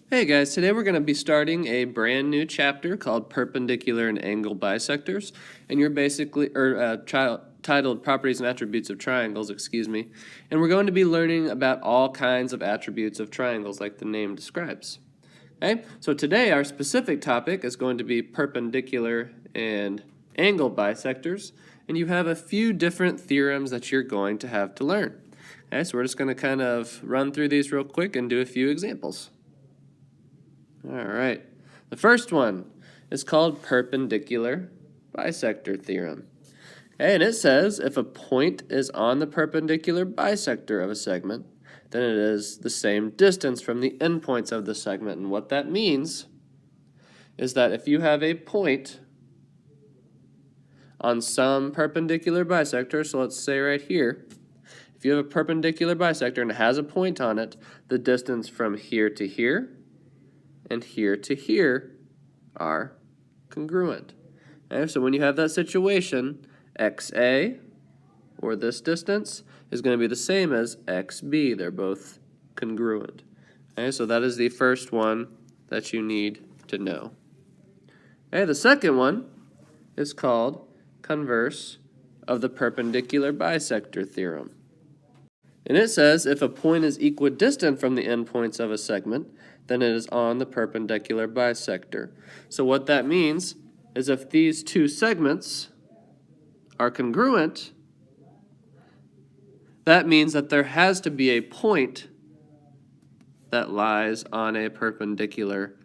Hey guys, today we're going to be starting a brand new chapter called Perpendicular and Angle Bisectors, and you're basically, titled Properties and Attributes of Triangles, and we're going to be learning about all kinds of attributes of triangles like the name describes. Okay, so today our specific topic is going to be perpendicular and angle bisectors, and you have a few different theorems that you're going to have to learn. Okay, so we're just going to kind of run through these real quick and do a few examples. All right, the first one is called perpendicular bisector theorem. Okay, and it says if a point is on the perpendicular bisector of a segment, then it is the same distance from the endpoints of the segment. And what that means is that if you have a point on some perpendicular bisector, so let's say right here, if you have a perpendicular bisector and it has a point on it, the distance from here to here and here to here are congruent. Okay, so when you have that situation, XA, or this distance, is going to be the same as XB. They're both congruent. Okay, so that is the first one that you need to know. Okay, the second one is called converse of the perpendicular bisector theorem. And it says if a point is equidistant from the endpoints of a segment, then it is on the perpendicular bisector. So what that means is if these two segments are congruent, that means that there has to be a point that lies on a perpendicular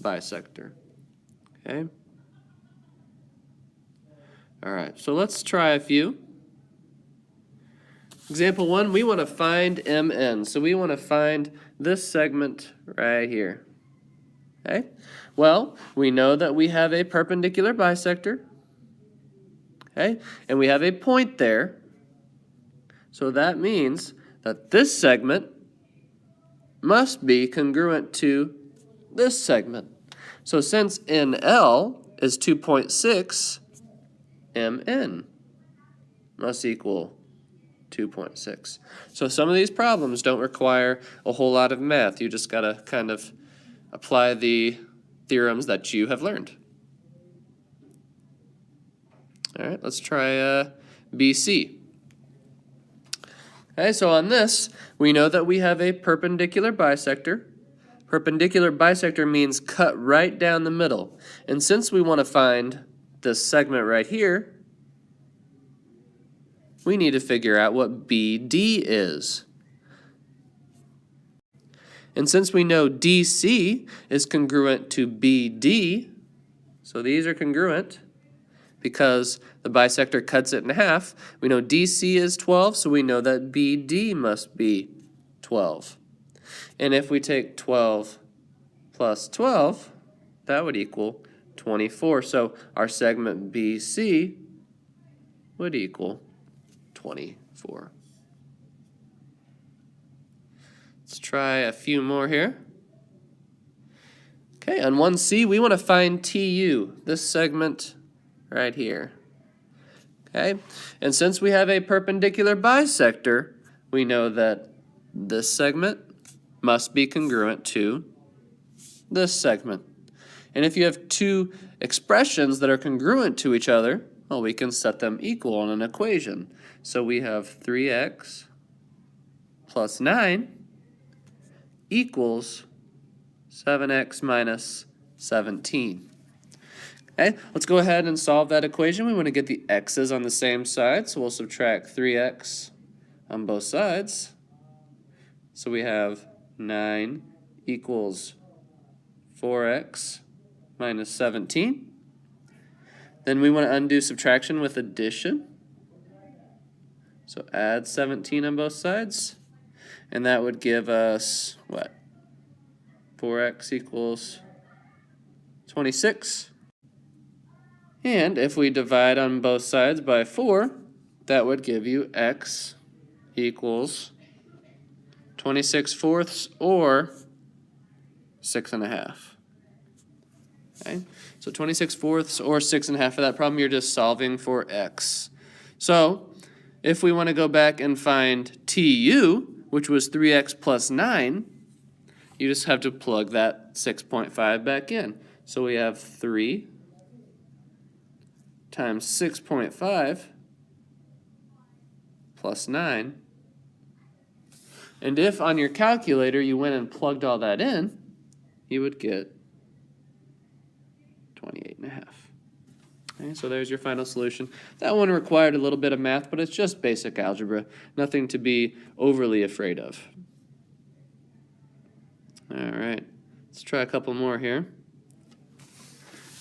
bisector. Okay? All right, so let's try a few. Example 1, we want to find MN. So we want to find this segment right here. Okay? Well, we know that we have a perpendicular bisector. Okay? And we have a point there. So that means that this segment must be congruent to this segment. So since NL is 2.6, MN must equal 2.6. So some of these problems don't require a whole lot of math. You just got to kind of apply the theorems that you have learned. All right, let's try BC. Okay, so on this, we know that we have a perpendicular bisector. Perpendicular bisector means cut right down the middle. And since we want to find this segment right here, we need to figure out what BD is. And since we know DC is congruent to BD, so these are congruent because the bisector cuts it in half, we know DC is 12, so we know that BD must be 12. And if we take 12 plus 12, that would equal 24. So our segment BC would equal 24. Let's try a few more here. Okay, on 1C, we want to find TU, this segment right here. Okay, and since we have a perpendicular bisector, we know that this segment must be congruent to this segment. And if you have two expressions that are congruent to each other, well, we can set them equal in an equation. So we have 3x plus 9 equals 7x minus 17. Okay, let's go ahead and solve that equation. We want to get the x's on the same side, so we'll subtract 3x on both sides. So we have 9 equals 4x minus 17. Then we want to undo subtraction with addition. So add 17 on both sides. And that would give us, what? 4x equals 26. And if we divide on both sides by 4, that would give you x equals 26/4 or 6.5. Okay, so 26/4 or 6.5 for that problem, you're just solving for x. So if we want to go back and find TU, which was 3x plus 9, you just have to plug that 6.5 back in. So we have 3 times 6.5 plus 9. And if on your calculator you went and plugged all that in, you would get 28.5. Okay, so there's your final solution. That one required a little bit of math, but it's just basic algebra. Nothing to be overly afraid of. All right, let's try a couple more here.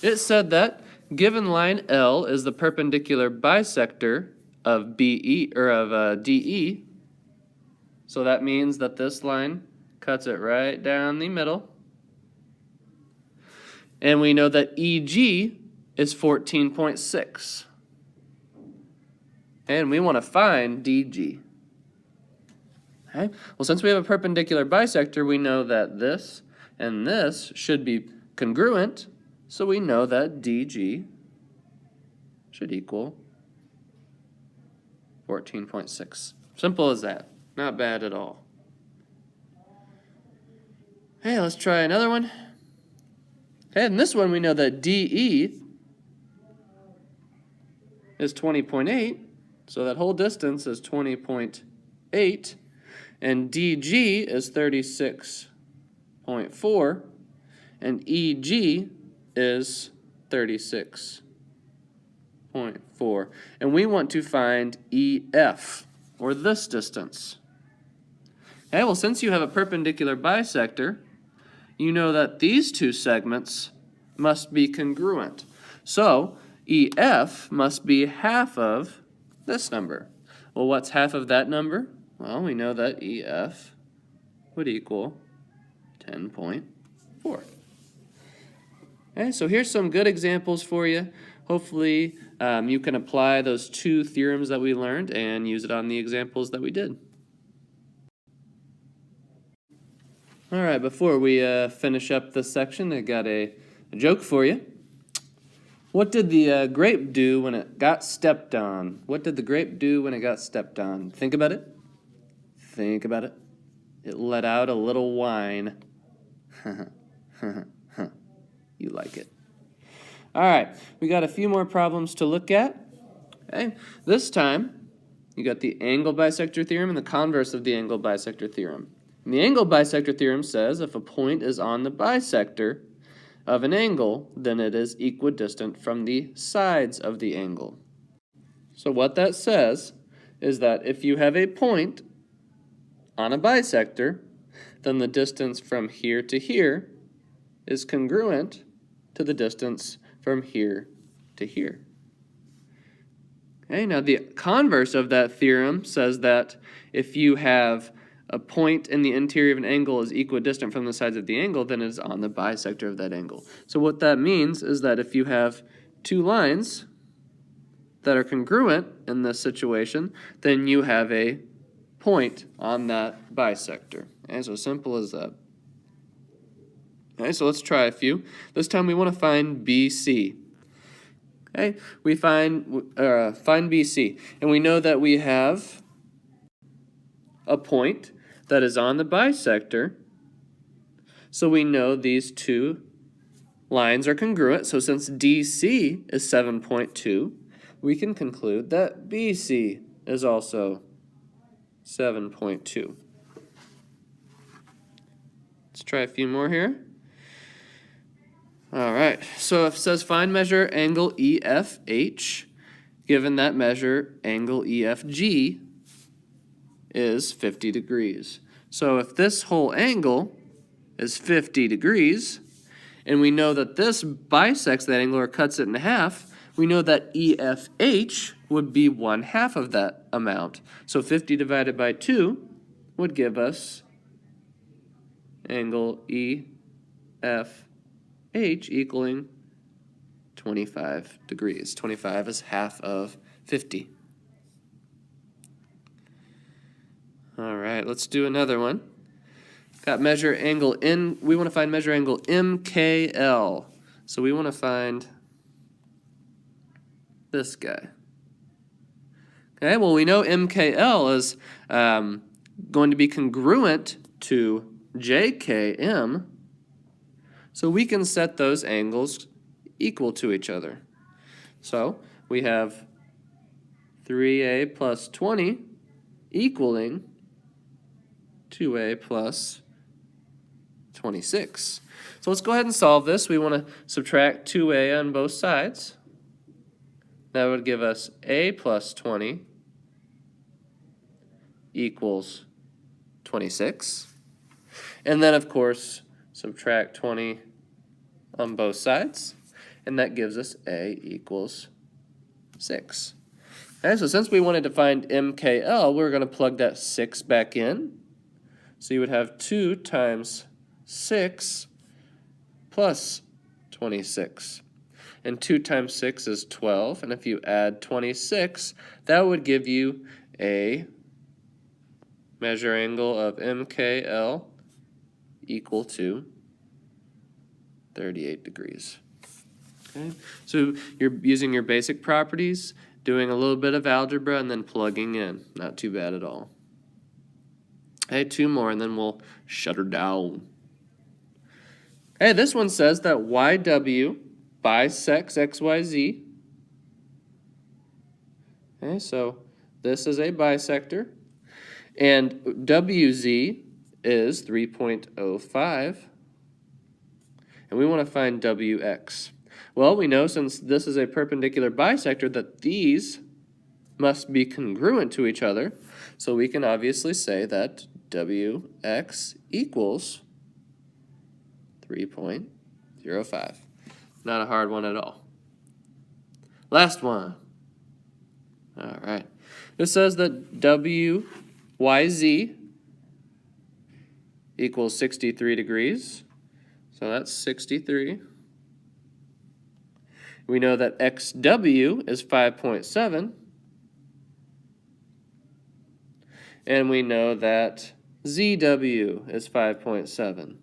It said that given line L is the perpendicular bisector of BE or of DE, so that means that this line cuts it right down the middle. And we know that EG is 14.6. And we want to find DG. Okay? Well, since we have a perpendicular bisector, we know that this and this should be congruent, so we know that DG should equal 14.6. Simple as that. Not bad at all. Hey, let's try another one. Okay, in this one we know that DE is 20.8, so that whole distance is 20.8, and DG is 36.4, and EG is 36.4. And we want to find EF, or this distance. Okay, well, since you have a perpendicular bisector, you know that these two segments must be congruent. So EF must be half of this number. Well, what's half of that number? Well, we know that EF would equal 10.4. Okay, so here's some good examples for you. Hopefully you can apply those two theorems that we learned and use it on the examples that we did. All right, before we finish up this section, I got a joke for you. What did the grape do when it got stepped on? What did the grape do when it got stepped on? Think about it. Think about it. It let out a little whine. You like it. All right, we got a few more problems to look at. Okay, this time you got the angle bisector theorem and the converse of the angle bisector theorem. And the angle bisector theorem says if a point is on the bisector of an angle, then it is equidistant from the sides of the angle. So what that says is that if you have a point on a bisector, then the distance from here to here is congruent to the distance from here to here. Okay, now the converse of that theorem says that if you have a point in the interior of an angle is equidistant from the sides of the angle, then it is on the bisector of that angle. So what that means is that if you have two lines that are congruent in this situation, then you have a point on that bisector. Okay, so simple as that. Okay, so let's try a few. This time we want to find BC. Okay, we find BC, and we know that we have a point that is on the bisector, so we know these two lines are congruent. So since DC is 7.2, we can conclude that BC is also 7.2. Let's try a few more here. All right, so if it says find measure angle EFH, given that measure angle EFG is 50 degrees. So if this whole angle is 50 degrees, and we know that this bisects that angle or cuts it in half, we know that EFH would be 1/2 of that amount. So 50 divided by 2 would give us angle EFH equaling 25 degrees. 25 is half of 50. All right, let's do another one. Got measure angle in, we want to find measure angle MKL. So we want to find this guy. Okay, well we know MKL is going to be congruent to JKM, so we can set those angles equal to each other. So we have 3a plus 20 equaling 2a plus 26. So let's go ahead and solve this. We want to subtract 2a on both sides. That would give us a plus 20 equals 26. And then, of course, subtract 20 on both sides, and that gives us a equals 6. Okay, so since we wanted to find MKL, we're going to plug that 6 back in. So you would have 2 times 6 plus 26. And 2 times 6 is 12, and if you add 26, that would give you a measure angle of MKL equal to 38 degrees. Okay, so you're using your basic properties, doing a little bit of algebra, and then plugging in. Not too bad at all. Okay, 2 more, and then we'll shut her down. Okay, this one says that YW bisects XYZ. Okay, so this is a bisector, and WZ is 3.05, and we want to find WX. Well, we know since this is a perpendicular bisector that these must be congruent to each other, so we can obviously say that WX equals 3.05. Not a hard one at all. Last one. All right. This says that WYZ equals 63 degrees. So that's 63. We know that XW is 5.7. And we know that ZW is 5.7.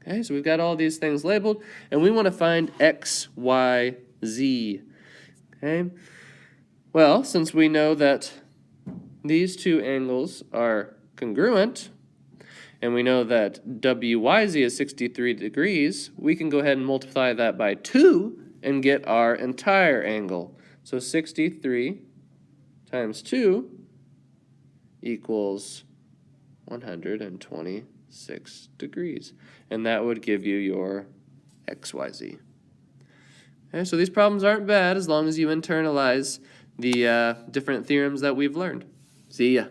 Okay, so we've got all these things labeled, and we want to find X, Y, Z. Okay, well, since we know that these two angles are congruent, and we know that WYZ is 63 degrees, we can go ahead and multiply that by 2 and get our entire angle. So 63 times 2 equals 126 degrees. And that would give you your XYZ. Okay, so these problems aren't bad as long as you internalize the different theorems that we've learned. See ya.